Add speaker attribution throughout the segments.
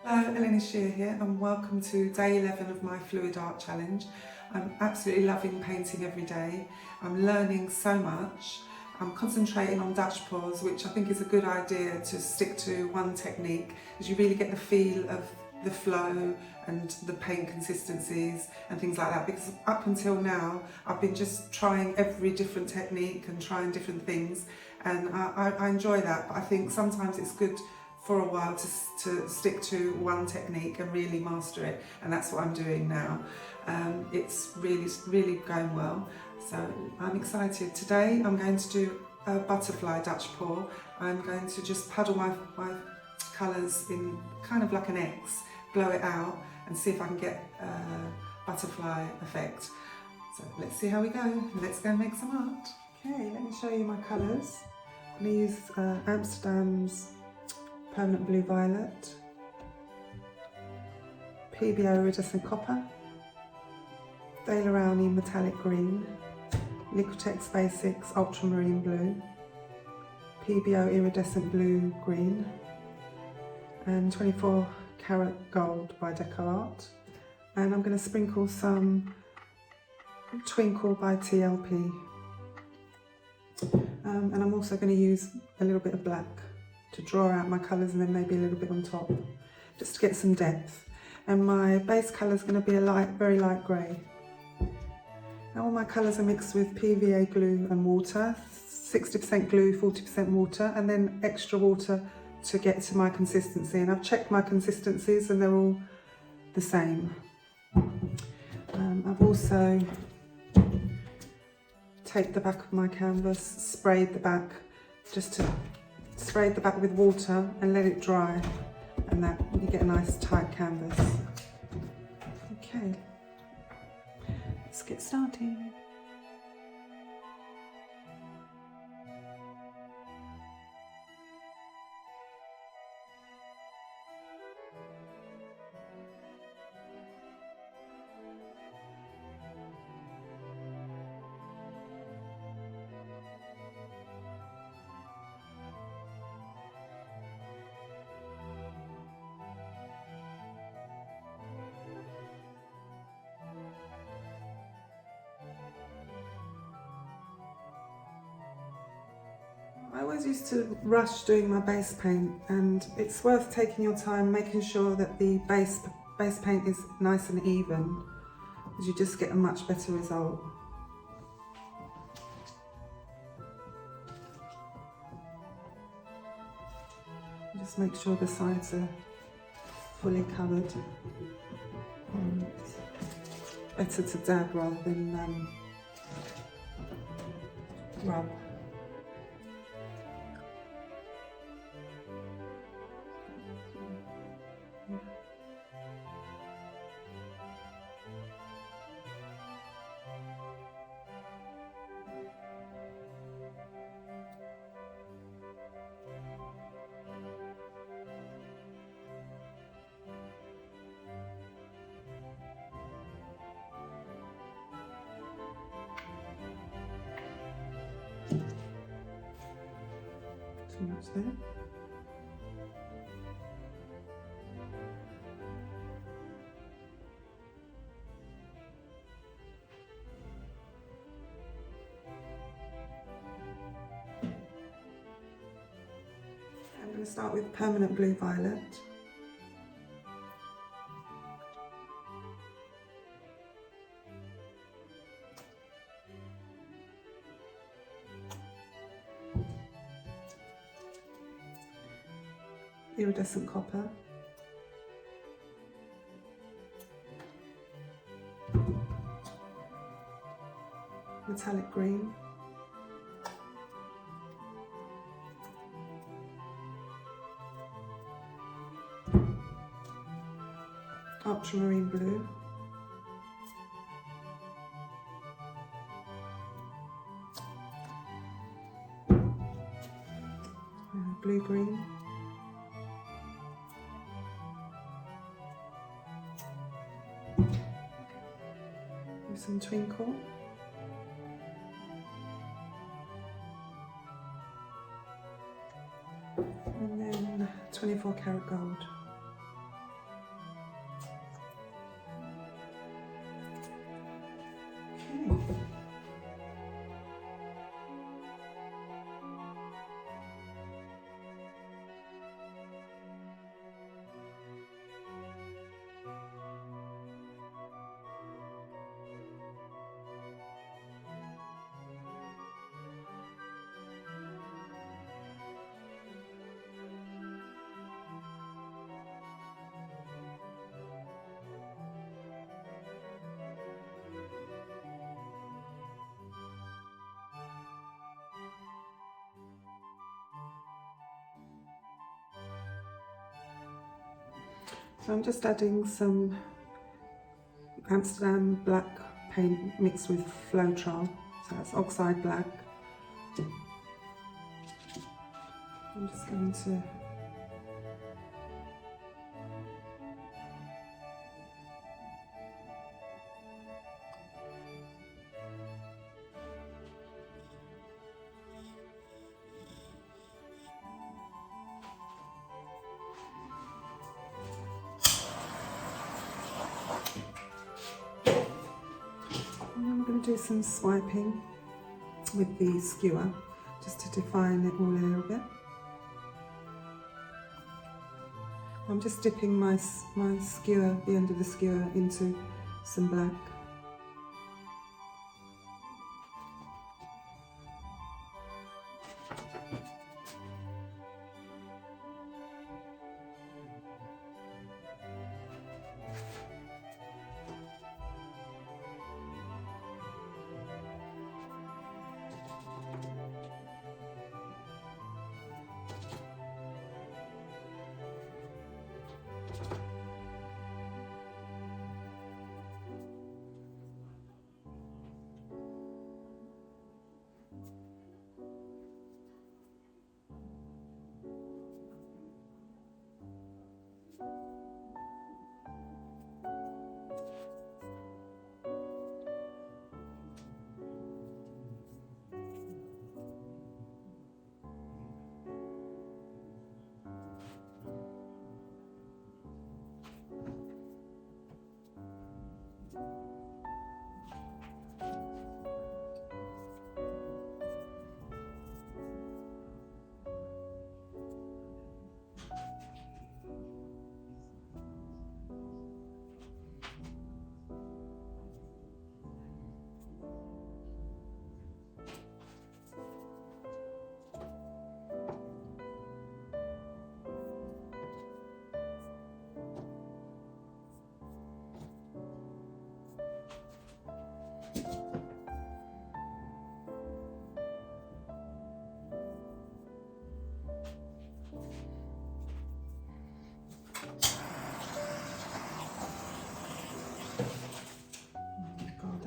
Speaker 1: Hello, Elena Shear here and welcome to day 11 of my Fluid Art Challenge. I'm absolutely loving painting every day. I'm learning so much. I'm concentrating on Dutch pours, which I think is a good idea to stick to one technique, because you really get the feel of the flow and the paint consistencies and things like that, because up until now I've been just trying every different technique and trying different things, and I enjoy that, but I think sometimes it's good for a while to stick to one technique and really master it, and that's what I'm doing now. It's really going well, so I'm excited. Today I'm going to do a butterfly Dutch pour. I'm going to just puddle my colours in kind of like an X, blow it out and see if I can get a butterfly effect. So let's see how we go. Let's go and make some art. Okay, let me show you my colours. I'm going to use Amsterdam's Permanent Blue Violet, PBO Iridescent Copper, Daler-Rowney Metallic Green, Liquitex Basics Ultramarine Blue, PBO Iridescent Blue Green, and 24 Karat Gold by Deco Art. And I'm going to sprinkle some Twinkle by TLP. And I'm also going to use a little bit of black to draw out my colours, and then maybe a little bit on top, just to get some depth. And my base colour is going to be a very light grey. Now all my colours are mixed with PVA glue and water, 60% glue, 40% water, and then extra water to get to my consistency. And I've checked my consistencies and they're all the same. I've also taped the back of my canvas, sprayed the back, sprayed the back with water and let it dry, and that you get a nice tight canvas. Okay, let's get started. I always used to rush doing my base paint, and it's worth taking your time making sure that the base paint is nice and even, because you just get a much better result. Just make sure the sides are fully covered. Better to dab rather than rub. Too much there. I'm going to start with Permanent Blue Violet. Iridescent Copper, Metallic Green, Ultramarine Blue, Blue Green, some Twinkle, and then 24 Karat Gold. So I'm just adding some Amsterdam black paint mixed with Floetrol, so that's oxide black. I'm just going to do some swiping with the skewer just to define it all a little bit. I'm just dipping my skewer, the end of the skewer, into some black.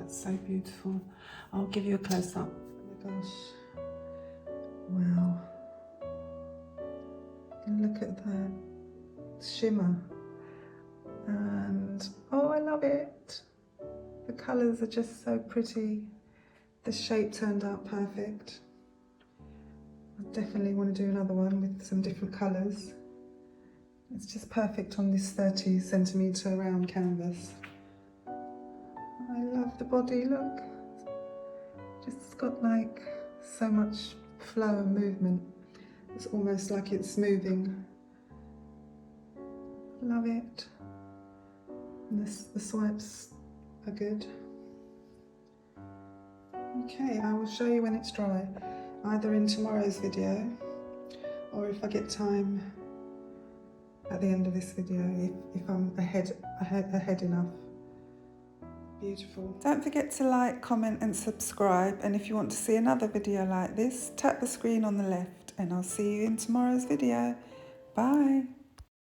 Speaker 1: So beautiful. I'll give you a close-up. Oh my gosh. Wow. Look at that shimmer. And oh, I love it. The colours are just so pretty. The shape turned out perfect. I definitely want to do another one with some different colours. It's just perfect on this 30cm round canvas. I love the body, look. Just got like so much flow and movement. It's almost like it's moving. Love it. And the swipes are good. Okay, I will show you when it's dry, either in tomorrow's video or if I get time at the end of this video, if I'm ahead enough. Beautiful. Don't forget to like, comment and subscribe, and if you want to see another video like this, tap the screen on the left and I'll see you in tomorrow's video. Bye.